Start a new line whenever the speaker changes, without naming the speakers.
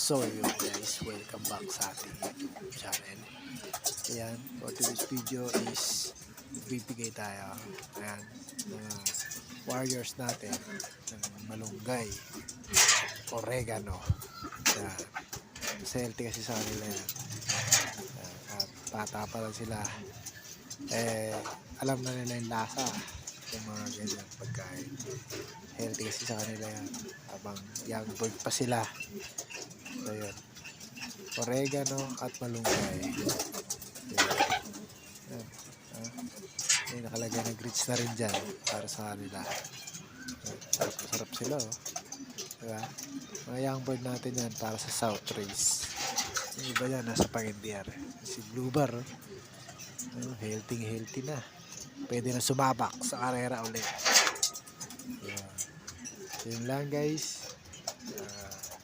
So yun guys, welcome back sa ating YouTube channel. Ayan, for today's video is bibigay tayo ayan, mga warriors natin ng malunggay, oregano. Ayan, mas healthy kasi sa kanila yan. Ayan, at bata pa lang sila, alam na nila yung lasa ng mga ganyan pagkain. Healthy kasi sa kanila yan habang young bird pa sila. So yun, oregano at malunggay. Yan. May nakalagay na grits na rin dyan para sa kanila. Sarap sila, oh. Diba? Mga young bird natin yan para sa south race. Yung iba yan nasa Pangindiar. Si Bluebar, oh. Healthy na. Pwede na sumabak sa karera ulit. Yan. So yun lang guys.